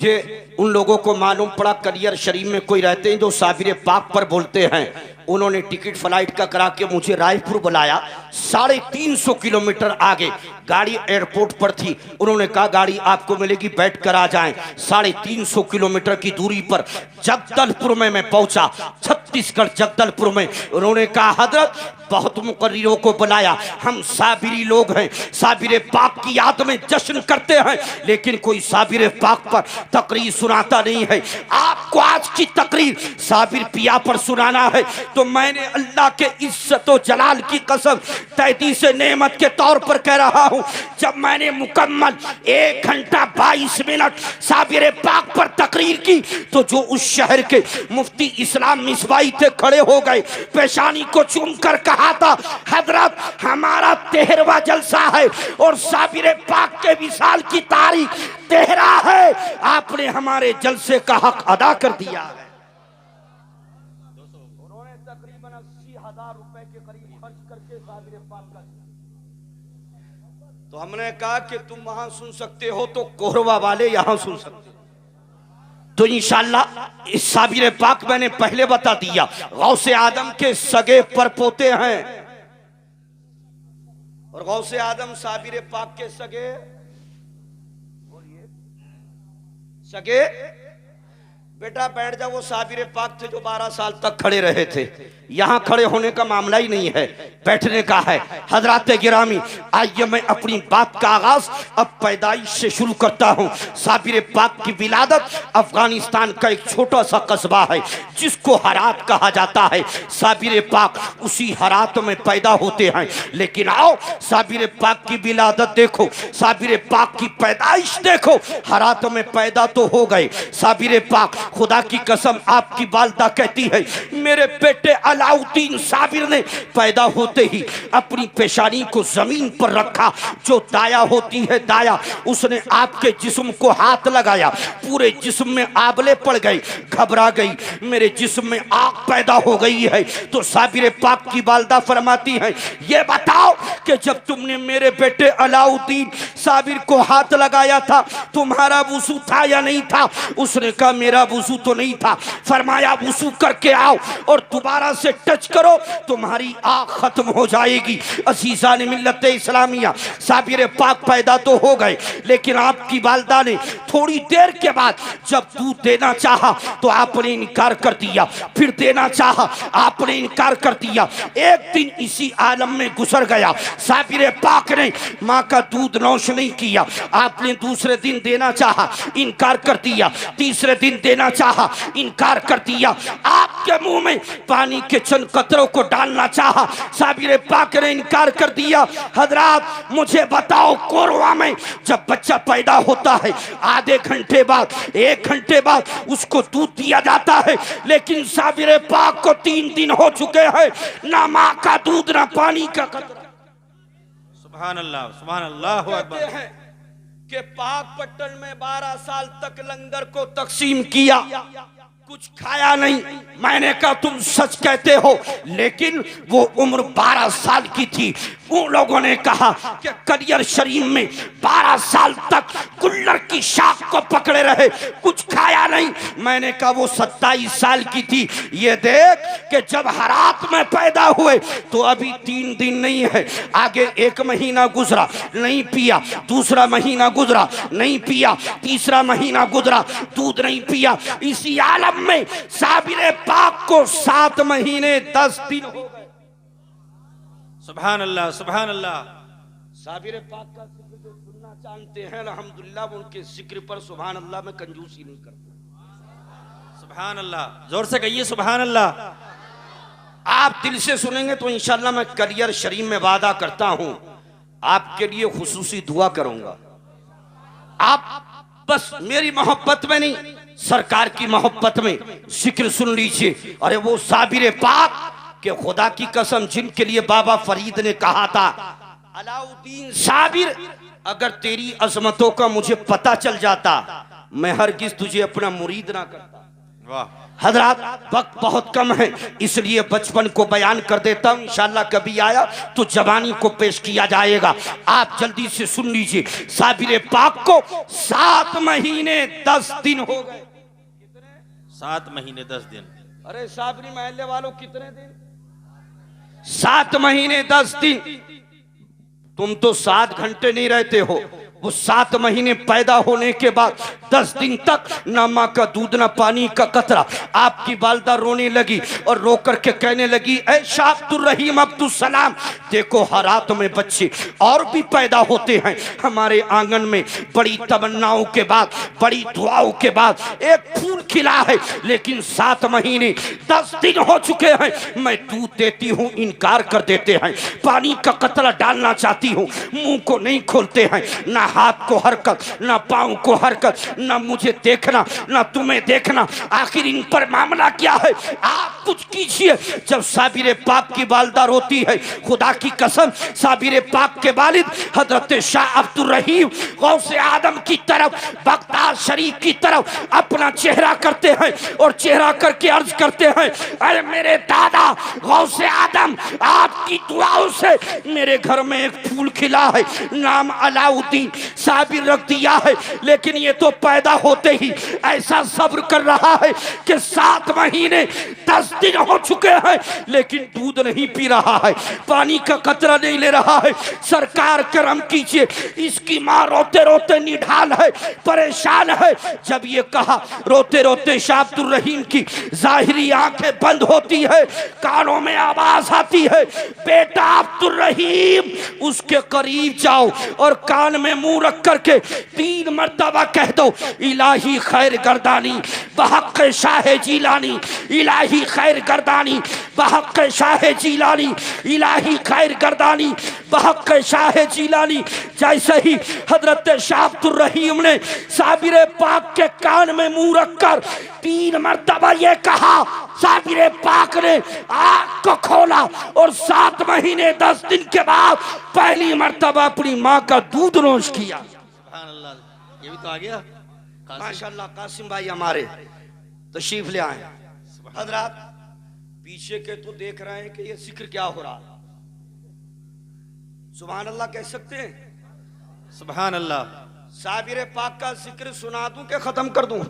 मुझे उन लोगों को मालूम पड़ा कलियर शरीफ में कोई रहते हैं जो साबिर पाक पर बोलते हैं। उन्होंने टिकट फ्लाइट का करा के मुझे रायपुर बुलाया। 350 किलोमीटर आगे गाड़ी एयरपोर्ट पर थी। उन्होंने कहा गाड़ी आपको मिलेगी, बैठ कर आ जाएं। 350 किलोमीटर की दूरी पर जगदलपुर में मैं पहुंचा, छत्तीसगढ़ जगदलपुर में। उन्होंने कहा हजरत बहुत मुकर्रिरों को बुलाया, हम साबिरी लोग हैं, साबिर पाक की याद में जश्न करते हैं, लेकिन कोई साबिर पाक पर तकरीर सुनाता नहीं है। आपको आज की तकरीर साबिर पिया पर सुनाना है तो मैंने अल्लाह के इज्जत और जलाल की कसम तैदी से नेमत के तौर पर कह रहा हूं, जब मैंने मुकम्मल 1 घंटा 22 मिनट साबिर पाक पर तकरीर की तो जो उस शहर के मुफ्ती इस्लाम मिसबाई थे खड़े हो गए, पेशानी को चूम कर कहा था हजरत हमारा 13वां जलसा है और साबिर पाक के विसाल की तारीख 13 है, आपने हमारे जलसे का हक अदा कर दिया है। उन्होंने तकरीबन 80,000 रुपए के करीब खर्च करके साबिर पाक का, तो हमने कहा कि तुम वहां सुन सकते हो तो कोहरवा वाले यहां सुन सकते हो। तो इंशाअल्लाह इस साबिर पाक मैंने पहले बता दिया गौसे आदम के सगे परपोते हैं और गौसे आदम साबिर पाक के सगे सगे बेटा बैठ जाओ। वो साबिर पाक थे जो 12 साल तक खड़े रहे थे। यहां खड़े होने का मामला ही नहीं है, बैठने का है। हजरात गिरामी, आइए मैं अपनी बात का आगाज अब पैदाइश से शुरू करता हूं। साबिर पाक की विलादत अफगानिस्तान का एक छोटा सा कस्बा है जिसको हरात कहा जाता है। साबिर पाक उसी हरात में पैदा होते हैं। लेकिन आओ साबिर पाक की विलादत देखो, साबिर पाक की पैदाइश देखो। हरात में पैदा तो हो गए साबिर पाक, खुदा की कसम आपकी वालिदा कहती है मेरे बेटे अलाउद्दीन साबिर ने पैदा होते ही अपनी पेशानी को जमीन पर रखा, जो दाया होती है दाया, उसने आपके जिस्म को हाथ लगाया, पूरे जिस्म में आबले पड़ गए, घबरा गई, मेरे जिस्म में आग पैदा हो गई है। तो साबिर पाक की वालिदा फरमाती है ये बताओ कि जब तुमने मेरे बेटे अलाउद्दीन साबिर को हाथ लगाया था तुम्हारा वुजू था या नहीं था? उसने कहा मेरा वुजू तो नहीं था। फरमाया वुजू करके आओ और दोबारा से टच करो, तुम्हारी आग खत्म हो जाएगी। अजीज़ान मिल्लत इस्लामिया, साबिर पाक पैदा तो हो गए, लेकिन आपकी वालिदा ने थोड़ी देर के बाद जब दूध देना चाहा तो आपने इनकार कर दिया, फिर देना चाहा आपने इनकार कर दिया। एक दिन इसी आलम में गुजर गया, साबिर पाक ने माँ का दूध नौश नहीं किया। आपने दूसरे दिन देना चाहा, इनकार कर दिया, तीसरे दिन देना चाहा, इनकार कर दिया। आपके मुंह में पानी के चंद कतरों को डालना चाहा, साबिर पाक ने इनकार कर दिया। हजरात मुझे बताओ, कोरवा में जब बच्चा पैदा होता है आधे घंटे बाद 1 घंटे बाद उसको दूध दिया जाता है, लेकिन साबिर पाक को 3 दिन हो चुके हैं, ना माँ का दूध ना पानी का कतरा। सुभान अल्लाह, सुभान अल्लाह अकबर। कि पाक पट्टन में 12 साल तक लंगर को तकसीम किया, कुछ खाया नहीं। मैंने कहा तुम सच कहते हो, लेकिन वो उम्र 12 साल की थी। उन लोगों ने कहा कि कलियर शरीफ में 12 साल तक कुल्लर की शाख को पकड़े रहे, कुछ खाया नहीं। मैंने कहा वो 27 साल की थी। ये देख कि जब हरात में पैदा हुए तो अभी 3 दिन नहीं है, आगे 1 महीना गुजरा नहीं पिया, दूसरा महीना गुजरा नहीं पिया, तीसरा महीना गुजरा दूध नहीं पिया। इसी आलम में साबिर पाक को 7 महीने 10 दिन हो गए। सुभान अल्लाह, सुभान अल्लाह। साबिर पाक का जिक्र जो सुनना चाहते हैं अल्हम्दुलिल्लाह, उनके जिक्र पर सुभान अल्लाह में कंजूसी नहीं करते। सुभान अल्लाह, जोर से कहिए सुभान अल्लाह। आप दिल से सुनेंगे तो इंशाअल्लाह मैं कलियर शरीफ में वादा करता हूं आपके लिए खुसूसी दुआ करूंगा। आप बस मेरी मोहब्बत में नहीं, सरकार की मोहब्बत में जिक्र सुन लीजिए। अरे वो साबिर पाक के खुदा की कसम जिनके लिए बाबा फरीद ने कहा था अलाउद्दीन साबिर, अगर तेरी अजमतों का मुझे पता चल जाता मैं हरगिज तुझे अपना मुरीद ना करता। वाह। हजरात वक्त बहुत कम है, इसलिए बचपन को बयान कर देता हूँ। इंशाल्लाह कभी आया तो जवानी को पेश किया जाएगा। आप जल्दी से सुन लीजिए। साबिर पाक को 7 महीने 10 दिन हो गए। 7 महीने 10 दिन। अरे साबरी महल्ले वालों कितने दिन? 7 महीने 10 दिन। तुम तो 7 घंटे नहीं रहते हो। वो 7 महीने पैदा होने के बाद 10 दिन तक ना माँ का दूध ना पानी का कतरा। आपकी वालदा रोने लगी और रो करके कहने लगी, ऐ शाह अब्दुल रहीम अब्दुल सलाम, देखो हालात में बच्चे और भी पैदा होते हैं। हमारे आंगन में बड़ी तमन्नाओं के बाद, बड़ी दुआओं के बाद एक फूल खिला है, लेकिन 7 महीने 10 दिन हो चुके हैं। मैं दूध देती हूँ, इनकार कर देते हैं। पानी का कतरा डालना चाहती हूँ, मुंह को नहीं खोलते हैं। ना हाथ को हरकत, ना पाँव को हरकत, ना मुझे देखना, ना तुम्हें देखना। आखिर इन पर मामला क्या है? आप कुछ कीजिए। जब साबिर पाक की वालदा रोती है, खुदा की कसम साबिर पाक के वालिद हजरत शाह अब्दुल रहीम गौसे आदम की तरफ, बगदाद शरीफ की तरफ अपना चेहरा करते हैं और चेहरा करके अर्ज करते हैं, अरे मेरे दादा गौसे आदम, आपकी दुआओं से मेरे घर में एक फूल खिला है, नाम अलाउद्दीन साबिर रख दिया है। लेकिन ये तो पैदा होते ही ऐसा सब्र कर रहा है कि 7 महीने 10 दिन हो चुके हैं, लेकिन दूध नहीं पी रहा है, पानी का कतरा नहीं ले रहा है। सरकार करम कीजिए। इसकी माँ रोते रोते निढाल है, परेशान है। जब ये कहा, रोते रोते शाह अब्दुल रहीम की जाहिरी आंखें बंद होती है, कानों में आवाज आती है, बेटा अब्दुल रहीम, उसके करीब जाओ और कान में मुंह रख करके 3 मर्तबा कह दो, इलाही खैर गर्दानी बहक शाह जीलानी, इलाही खैर गर्दानी बहक शाह जीलानी, इलाही खैर गर्दानी बहक शाह जीलानी। जैसे ही हजरत शाह अब्दुल रहीम ने साबिर पाक के कान में मुंह रखकर 3 मर्तबा ये कहा, साबिर पाक ने आँख को खोला और 7 महीने 10 दिन के बाद पहली मर्तबा अपनी माँ का दूध नोश किया। सुभान अल्लाह। ये भी तो आ गया। माशाल्लाह कासिम भाई हमारे तशरीफ ले आए। हजरात पीछे के तो देख रहे हैं कि ये जिक्र क्या हो रहा है। सुभान अल्लाह कह सकते हैं? सुभान अल्लाह। साबिर पाक का जिक्र सुना दूं कि खत्म कर दूं?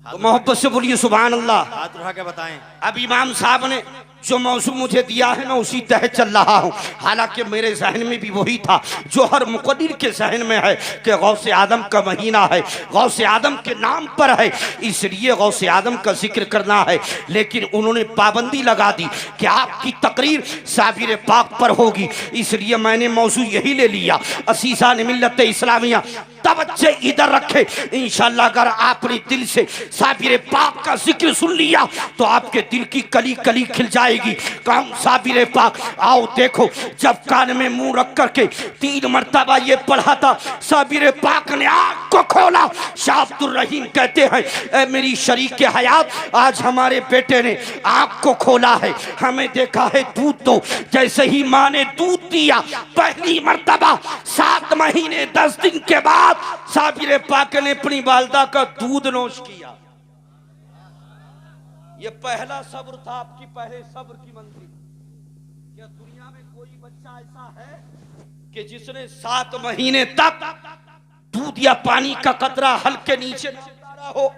तो मोहब्बत से बोलिए सुभान अल्लाह। हाथ उठा के बताएं। अब इमाम साहब ने जो मौजू मुझे दिया है, मैं उसी तहत चल रहा हूँ। हालांकि मेरे जहन में भी वही था जो हर मुक़द्दिर के जहन में है कि गौसे आदम का महीना है, गौसे आदम के नाम पर है, इसलिए गौसे आदम का जिक्र करना है। लेकिन उन्होंने पाबंदी लगा दी कि आपकी तकरीर साबिर पाक पर होगी, इसलिए मैंने मौजू यही ले लिया। असीसा ने मिल्लत इस्लामिया तवज्जो इधर रखे। इंशाअल्लाह अगर आपने दिल से साबिर पाक का जिक्र सुन लिया तो आपके दिल की कली कली खिल जाएगी। कौन साबिर पाक? आओ देखो। जब कान में मुंह रख करके 3 मर्तबा ये पढ़ा था, साबिर पाक ने आँख को खोला। शाह अब्दुल रहीम कहते हैं, ए मेरी शरीक हयात, आज हमारे बेटे ने आँख को खोला है, हमें देखा है दूध दो। जैसे ही माँ ने दूध दिया, पहली मर्तबा 7 महीने 10 दिन के बाद साबिर पाक ने अपनी वालदा का दूध नोश किया। ये पहला सब्र था आपकी, पहले सब्र की मंजिल। क्या दुनिया में कोई बच्चा ऐसा है कि जिसने 7 महीने तक दूध या पानी का कतरा हल्के नीचे न उतारा हो?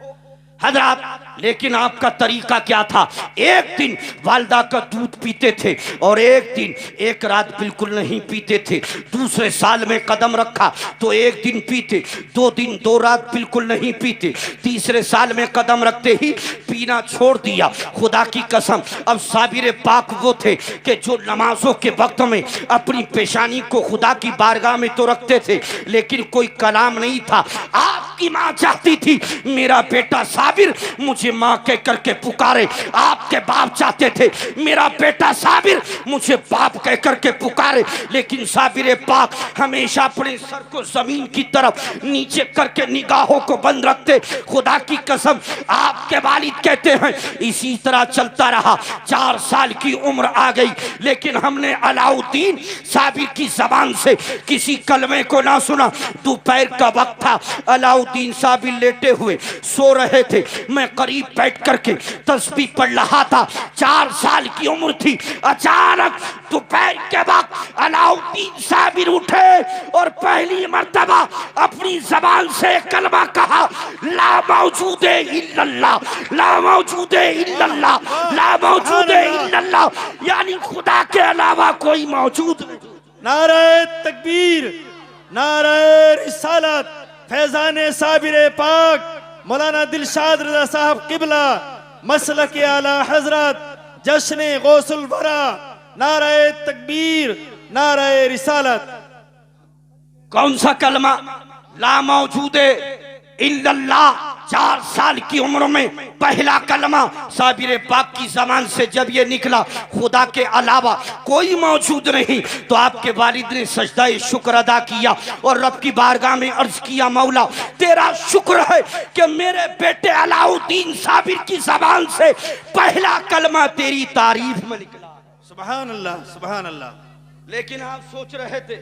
हजरात, लेकिन आपका तरीका क्या था? एक दिन वालदा का दूध पीते थे और एक दिन एक रात बिल्कुल नहीं पीते थे। दूसरे साल में कदम रखा तो एक दिन पीते, 2 दिन 2 रात बिल्कुल नहीं पीते। तीसरे साल में कदम रखते ही पीना छोड़ दिया। खुदा की कसम, अब साबिर पाक वो थे कि जो नमाजों के वक्त में अपनी पेशानी को खुदा की बारगाह में तो रखते थे, लेकिन कोई कलाम नहीं था। आपकी माँ चाहती थी मेरा बेटा साबिर मुझे माँ कह करके पुकारे, आपके बाप चाहते थे मेरा बेटा साबिर मुझे बाप कह करके पुकारे। लेकिन साबिर पाक हमेशा अपने सर को जमीन की तरफ नीचे करके निगाहों को बंद रखते। खुदा की कसम, आपके वालिद कहते हैं इसी तरह चलता रहा। 4 साल की उम्र आ गई, लेकिन हमने अलाउद्दीन साबिर की जबान से किसी कलमे को ना सुना। दोपहर का वक्त था, अलाउद्दीन साबिर लेटे हुए सो रहे थे। मैं करीब बैठ करके तस्बीह पढ़ रहा था। 4 साल की उम्र थी। अचानक दोपहर के वक्त अलाउद्दीन साबिर उठे और पहली मर्तबा अपनी जबान से कलमा कहा, ला मौजूदे इल्लल्लाह, ला मौजूदे इल्लल्लाह, ला मौजूदे इल्लल्लाह, यानी खुदा के अलावा कोई मौजूद नहीं। नारे तकबीर, नारे रिसालत, फैजान साबिर पाक मौलाना दिलशाद रजा साहब किबला, मसलक आला हजरत, जश्न गौसुल वरा, नारे तकबीर, नारे रिसालत। कौन सा कलमा? ला मौजूदे इल्लल्लाह। 4 साल की उम्र में पहला कलमा साबिर पाक की जबान से जब ये निकला, खुदा के अलावा कोई मौजूद नहीं, तो आपके वालिद ने सजदा शुक्र अदा किया और रब की बारगाह में अर्ज किया, मौला तेरा शुक्र है कि मेरे बेटे अलाउद्दीन साबिर की जबान से पहला कलमा तेरी तारीफ में निकला। सुभान अल्लाह, सुभान अल्लाह। लेकिन आप सोच रहे थे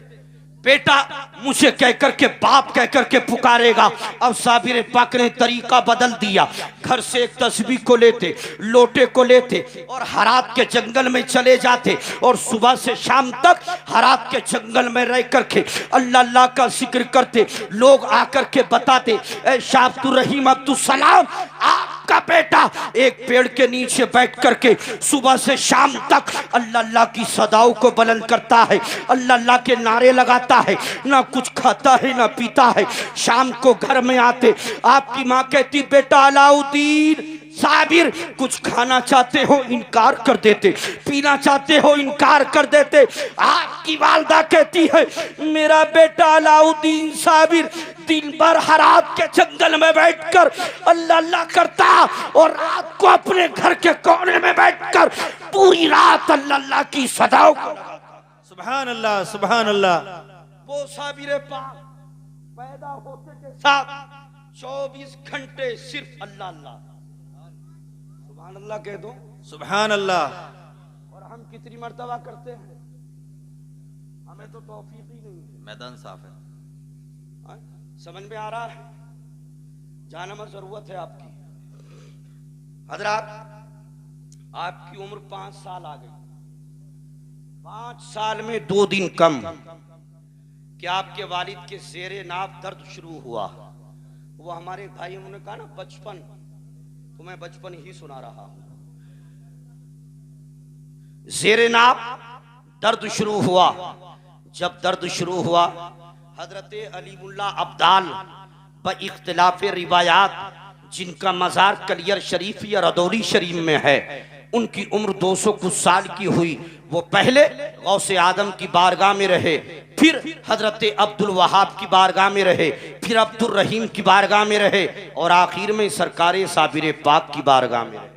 बेटा मुझे कहकर के बाप कहकर के पुकारेगा। अब साबिर पाक ने तरीका बदल दिया। घर से एक तस्बीह को लेते, लोटे को लेते और हरात के जंगल में चले जाते और सुबह से शाम तक हरात के जंगल में रह करके अल्लाह अल्लाह का जिक्र करते। लोग आकर के बताते, ए शाह अब्दुल रहीम अब्दुल सलाम, आपका बेटा एक पेड़ के नीचे बैठ करके सुबह से शाम तक अल्लाह अल्लाह की सदाओं को बुलंद करता है, अल्लाह अल्लाह के नारे लगाता है, ना कुछ खाता है ना पीता है। शाम को घर में आते, आपकी माँ कहती, बेटा अलाउद्दीन साबिर कुछ खाना चाहते हो, इनकार कर देते, पीना चाहते हो, इनकार कर देते। आपकी वालदा कहती है, मेरा बेटा अलाउद्दीन साबिर दिन भर हरात के जंगल में बैठकर अल्लाह अल्लाह करता और रात को अपने घर के कोने में बैठकर पूरी रात अल्लाह अल्लाह की सदाओं को। सुभान अल्लाह, सुभान अल्लाह। वो साबिर पाक पैदा होते के साथ 24 घंटे सिर्फ अल्लाह अल्लाह, सुभान अल्लाह कह दो, सुभान अल्लाह। और हम कितनी मर्तबा करते हैं, हमें तो तौफीक ही नहीं है। मैदान साफ है, समझ में आ रहा है? जाना में जरूरत है आपकी। हजरात आपकी उम्र 5 साल आ गई, 5 साल में 2 दिन कम। क्या आपके वालिद के ज़ेरे नाफ दर्द शुरू हुआ? वो हमारे भाई उन्होंने कहा ना बचपन, तो मैं बचपन ही सुना रहा हूं। ज़ेरे नाफ दर्द शुरू हुआ। जब दर्द शुरू हुआ, हजरत अलीमुल्लाह अब्दाल ब इख्तिलाफ रिवायात, जिनका मज़ार कलियर शरीफ या रदौली शरीफ में है, उनकी उम्र 200 कुछ साल की हुई। वो पहले गौसे आदम की बारगाह में रहे, फिर हजरत अब्दुल वहाब की बारगाह में रहे, फिर अब्दुल रहीम की बारगाह में रहे और आखिर में सरकारे साबिर पाक की बारगाह में रहे।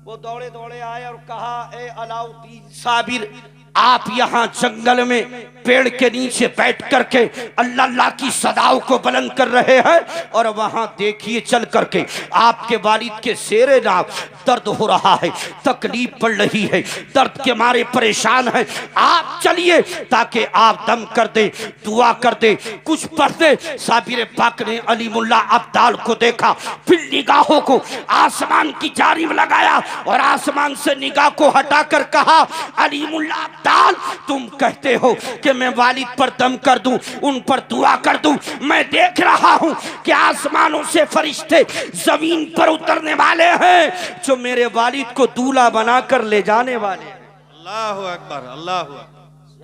वो दौड़े दौड़े आए और कहा, ए अलाउद्दीन साबिर, आप यहाँ जंगल में पेड़ के नीचे बैठ करके अल्लाह अल्लाह की सदाओं को बुलंद कर रहे हैं और वहां देखिए चल करके आपके वालिद के शेरे नाफ दर्द हो रहा है, तकलीफ पड़ रही है, दर्द के मारे परेशान है। आप चलिए ताकि आप दम कर दे, दुआ कर दे, कुछ पढ़ दे। साबिर पाक ने अलीमुल्लाह अब्दाल को देखा, फिर निगाहों को आसमान की जानिब लगाया और आसमान से निगाह को हटाकर कहा, अलीमुल्लाह अब्दाल, तुम कहते हो कि मैं वालिद पर दम कर दूं, उन पर दुआ कर दूं। मैं देख रहा हूं कि आसमानों से फरिश्ते जमीन पर उतरने वाले हैं जो मेरे वालिद को दूल्हा बनाकर ले जाने वाले हैं। अल्लाहु अकबर, अल्लाहु अकबर।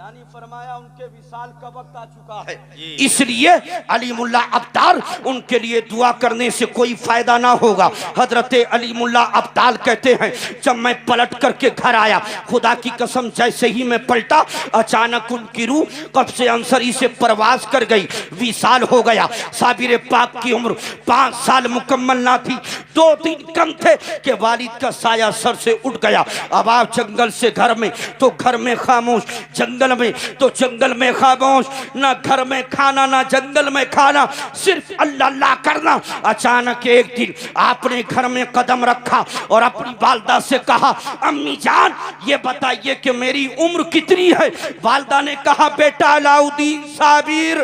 यानी फरमाया उनके विसाल का वक्त आ चुका है, इसलिए अलीमुल्लाह अब्दाल उनके लिए दुआ करने से कोई फायदा ना होगा। हजरत अलीमुल्लाह अब्दाल कहते हैं, जब मैं पलट करके घर आया, खुदा की कसम जैसे ही मैं पलटा, अचानक उनकी रूह कब्ज़े अंसरी से परवाज कर गई, विसाल हो गया। साबिर पाक की उम्र 5 साल मुकम्मल ना थी, 2 दिन कम थे कि वालिद का साया सर से उठ गया। अब आप जंगल से घर में तो घर में खामोश, जंगल में तो जंगल में खामोश, ना घर में खाना ना जंगल में खाना, सिर्फ अल्लाह अल्लाह करना। अचानक एक दिन आपने घर में कदम रखा और अपनी वालदा से कहा, अम्मी जान ये बताइए कि मेरी उम्र कितनी है। वालदा ने कहा, बेटा अलाउद्दीन साबिर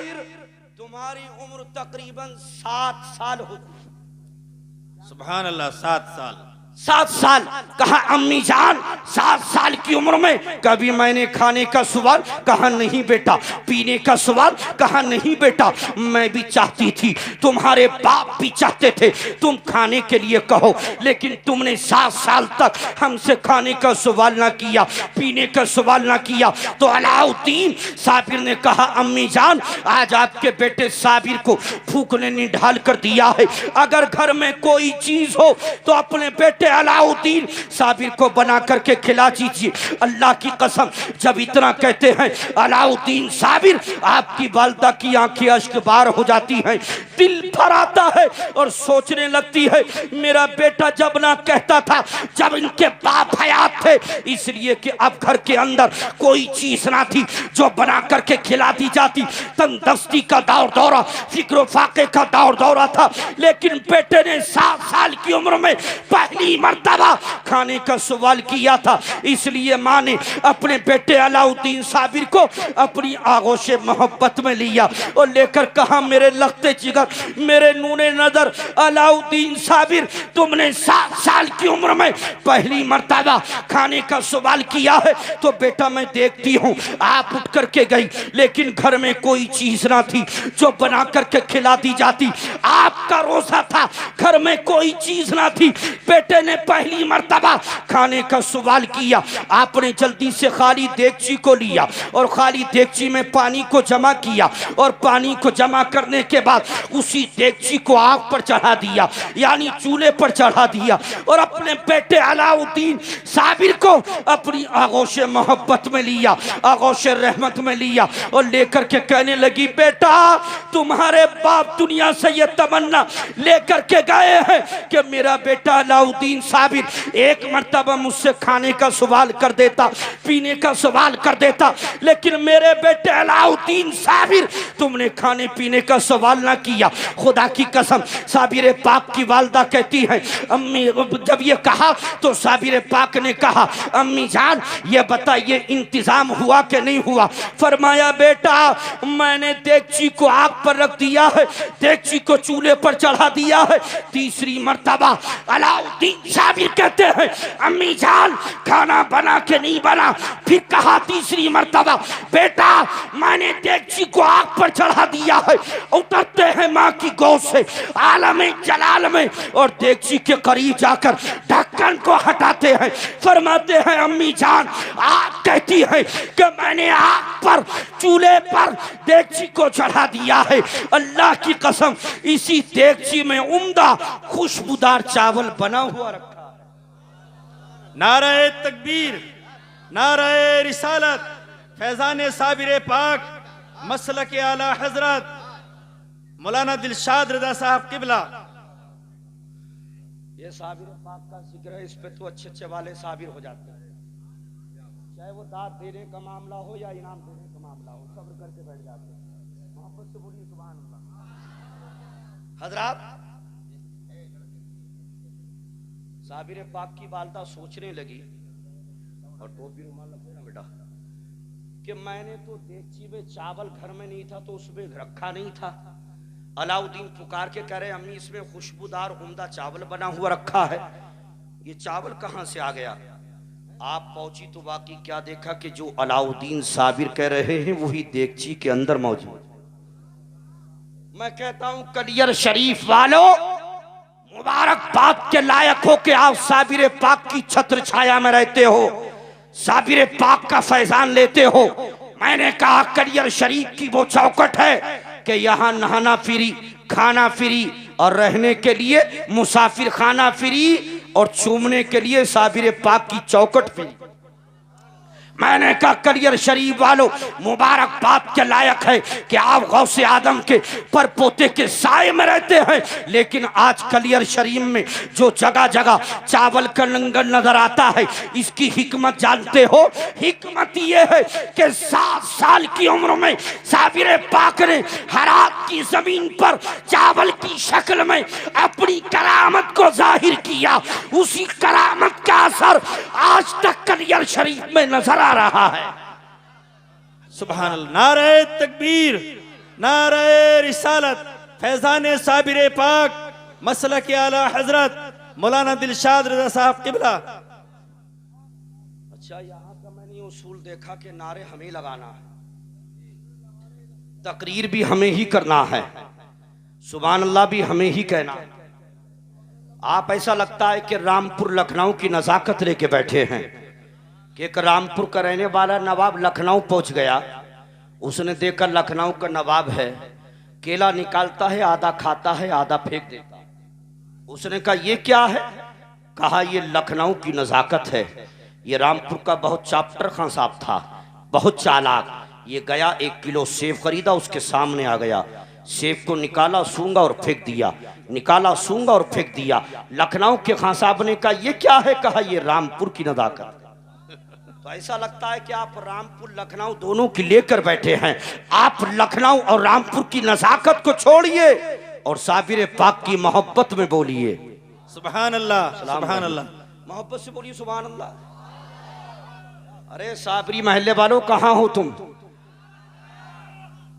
तुम्हारी उम्र तकरीबन 7 साल होगी। सुभान अल्लाह, 7 साल। 7 साल। कहा, अम्मी जान 7 साल की उम्र में कभी मैंने खाने का सवाल? कहा नहीं बेटा। पीने का सवाल? कहा नहीं बेटा। मैं भी चाहती थी, तुम्हारे बाप भी चाहते थे तुम खाने के लिए कहो, लेकिन तुमने 7 साल तक हमसे खाने का सवाल ना किया, पीने का सवाल ना किया। तो अलाउद्दीन साबिर ने कहा, अम्मी जान आज आपके बेटे साबिर को भूख ने निढाल कर दिया है। अगर घर में कोई चीज हो तो अपने बेटे अलाउद्दीन साबिर को बना करके खिला दीजिए। अल्लाह की कसम जब इतना कहते हैं अलाउद्दीन साबिर, आपकी वालिदा की आंखें अश्कबार हो जाती हैं, दिल भर आता है और सोचने लगती है, मेरा बेटा जब ना कहता था जब इनके बाप हयात थे, इसलिए कि अब घर के अंदर कोई चीज ना थी जो बना करके खिला दी जाती। तंदुरुस्ती का दौर दौरा, फिक्र फाके का दौर दौरा था, लेकिन बेटे ने 7 साल की उम्र में पहली मर्तबा खाने का सवाल किया था। इसलिए माँ ने अपने बेटे अलाउद्दीन साबिर को अपनी आगोश मोहब्बत में लिया और लेकर कहा, मेरे लगते जिगर, मेरे नूने नजर अलाउद्दीन साबिर, तुमने 7 साल की उम्र में पहली मर्तबा खाने का सवाल किया है। तो बेटा मैं देखती हूँ आप उठ करके गई, लेकिन घर में कोई चीज ना थी जो बना करके खिला दी जाती। आपका रोजा था, घर में कोई चीज ना थी, बेटे ने पहली मर्तबा खाने का सवाल किया। आपने जल्दी से खाली देगची को लिया और खाली देगची में पानी को जमा किया और पानी को जमा करने के बाद उसी देगची को आग पर चढ़ा दिया, यानी चूल्हे पर चढ़ा दिया और अपने बेटे अलाउद्दीन साबिर को अपनी आगोश मोहब्बत में लिया, आगोश रहमत में लिया और लेकर के कहने लगी, बेटा तुम्हारे बाप दुनिया से ये तमन्ना लेकर के गए हैं कि मेरा बेटा अलाउद्दीन साबिर एक मर्तबा मुझसे खाने का सवाल कर देता, पीने का सवाल कर देता, लेकिन मेरे बेटे अलाउद्दीन साबिर तुमने खाने पीने का सवाल ना किया। खुदा की कसम साबिर पाक की वालदा कहती है, अम्मी जब ये कहा तो साबिर पाक ने कहा, अम्मी जान ये बताइए इंतजाम हुआ कि नहीं हुआ? फरमाया, बेटा मैंने देगची को आग पर रख दिया है, देगची को चूल्हे पर चढ़ा दिया है। तीसरी मर्तबा अलाउद्दीन साबिर कहते हैं, अम्मी जान खाना बना के नहीं बना। फिर कहा तीसरी मर्तबा, बेटा मैंने देगची को आग पर चढ़ा दिया है। उतरते हैं माँ की गोद से आलमे जलाल में और देगची के करीब जाकर ढक्कन को हटाते हैं। फरमाते हैं, अम्मी जान आग कहती है कि मैंने आग पर चूल्हे पर देगची को चढ़ा दिया है। अल्लाह की कसम इसी देगची में उम्दा खुशबूदार चावल बना हुआ रखा है। नारे तकबीर, नारे रिसालत, फैजान साबिर पाक, मसलक आला हजरत मौलाना दिलशाद रजा साहब किबला। ये साबिर पाक का जिक्र है, इस पे तो अच्छे अच्छे वाले साबिर हो जाते हैं, चाहे वो दाद देने का मामला हो या इनाम देने का मामला हो, सब्र करके बैठ जाते हैं। मोहब्बत से बोलिए सुभान अल्लाह। हजरात साबिर पाक की वालदा सोचने लगी, और टोपी रुमाल रखो ना बेटा, कि मैंने तो देगची में चावल घर में नहीं था तो उसमें रखा नहीं था। अलाउद्दीन पुकार के कह रहे, अम्मी इसमें खुशबूदार उम्दा चावल बना हुआ रखा है, ये चावल कहां से आ गया? आप पहुंची तो बाकी क्या देखा कि जो अलाउद्दीन साबिर कह रहे हैं वही देगची के अंदर मौजूद। मैं कहता हूं कलियर शरीफ वालों, मुबारकबाद के लायक हो कि आप साबिर पाक की छत्र छाया में रहते हो, साबिर पाक का फैजान लेते हो। मैंने कहा कलियर शरीफ की वो चौखट है कि यहाँ नहाना फ्री, खाना फ्री और रहने के लिए मुसाफिर खाना फ्री और चूमने के लिए साबिर पाक की चौखट फ्री। मैंने कहा कलियर शरीफ वालों, मुबारकबाद के लायक है कि आप गौसे आदम के पर पोते के साए में रहते हैं, लेकिन आज कलियर शरीफ में जो जगह जगह चावल का लंगर नजर आता है, इसकी हिकमत जानते हो? हिकमत ये है कि 7 साल की उम्र में साबिर पाक ने हरात की जमीन पर चावल की शक्ल में अपनी करामत को जाहिर किया। उसी करामत का असर आज तक कलियर शरीफ में नजर आ रहा है। सुभान अल्लाह। नारे तकबीर, नारे रिसालत, फैजान साबिर पाक, मसला के आला हजरत मौलाना दिलशाद रजा साहब किबला। अच्छा, यहाँ का मैंने उसूल देखा कि नारे हमें लगाना है, तकरीर भी हमें ही करना है, सुभान अल्लाह भी हमें ही कहना है। आप ऐसा लगता है कि रामपुर लखनऊ की नजाकत लेके बैठे हैं कि एक रामपुर का रहने वाला नवाब लखनऊ पहुंच गया। उसने देखा लखनऊ का नवाब है, केला निकालता है, आधा खाता है, आधा फेंक देता है। उसने कहा ये क्या है? कहा ये लखनऊ की नजाकत है। ये रामपुर का बहुत चाप्टर खां साहब था, बहुत चालाक। ये गया 1 किलो सेब खरीदा, उसके सामने आ गया, सेब को निकाला, सूंगा और फेंक दिया, निकाला, सूंगा और फेंक दिया। लखनऊ के खां साहब ने कहा ये क्या है? कहा ये रामपुर की नजाकत। तो ऐसा लगता है कि आप रामपुर लखनऊ दोनों की लेकर बैठे हैं। आप लखनऊ और रामपुर की नजाकत को छोड़िए और साबिर पाक की मोहब्बत में बोलिए सुभान अल्लाह, सुभान अल्लाह। मोहब्बत से बोलिए सुभान अल्लाह। अरे साबरी महल्ले वालों, कहां हो तुम?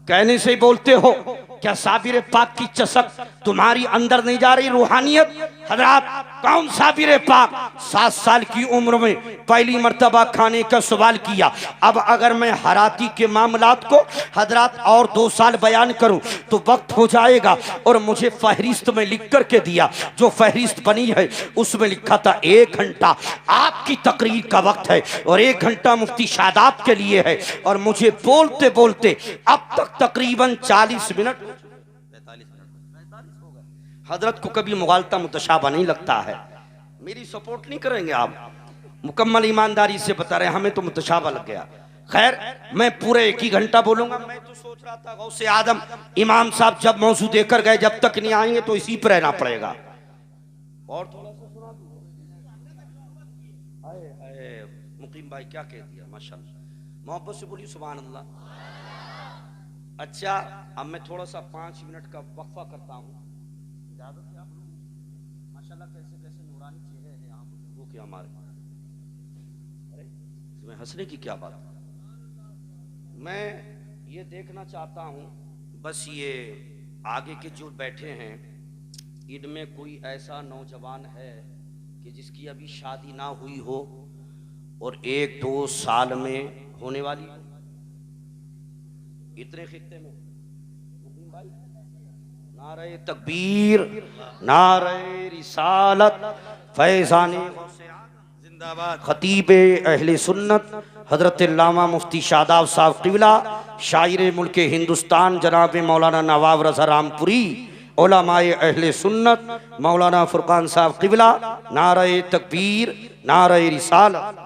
कहने से ही बोलते हो। क्या साबिर पाक की चसक तुम्हारी अंदर नहीं जा रही? रूहानियत हजरात, कौन साबिर पाक 7 साल की उम्र में पहली मर्तबा खाने का सवाल किया। अब अगर मैं हराती के मामलात को हजरात और 2 साल बयान करूं तो वक्त हो जाएगा। और मुझे फहरिस्त में लिख करके दिया, जो फहरिस्त बनी है उसमें लिखा था 1 घंटा आपकी तकरीर का वक्त है और 1 घंटा मुफ्ती शादाब के लिए है। और मुझे बोलते बोलते अब तक तकरीबन 40 मिनट 45 मिनट हो गए। हजरत को कभी मुगालता मुतशाबा नहीं लगता है। मेरी सपोर्ट नहीं करेंगे आप? मुकम्मल ईमानदारी से बता रहे हैं, हमें तो मुतशाबा लग गया। खैर, मैं पूरे 1 ही घंटा बोलूंगा। मैं तो सोच रहा था गौसे आदम इमाम साहब जब मौजू देकर गए, जब तक नहीं आएंगे तो इसी पर रहना पड़ेगा। और थोड़ा सा सुना दो। मुकीम भाई क्या कह दिया, माशाल्लाह। मोहब्बत से बोलिए सुभान अल्लाह। अच्छा, अब मैं थोड़ा सा 5 मिनट का वक्फा करता हूँ। इजाजत है आप लोग? माशाल्लाह कैसे कैसे नूरानी चेहरे हैं यहाँ बुजुर्गों के हमारे। अरे इसमें हंसने की क्या बात है? मैं ये देखना चाहता हूँ बस ये आगे के जो बैठे हैं इनमें कोई ऐसा नौजवान है कि जिसकी अभी शादी ना हुई हो और 1-2 साल में होने वाली हो। इतने खित्ते में मुकीम भाई, नारे तकबीर, नारे रिसालत, फैज़ाने जिंदाबाद। खतीबे अहले सुन्नत हजरत अल्लामा मुफ्ती शादाब साहब क़िबला, शायर मुल्क हिंदुस्तान जनाब मौलाना नवाब रज़ा रामपुरी, उलमाए अहले सुन्नत मौलाना फुरकान साहब क़िबला, नारे तकबीर, नारे रिसालत।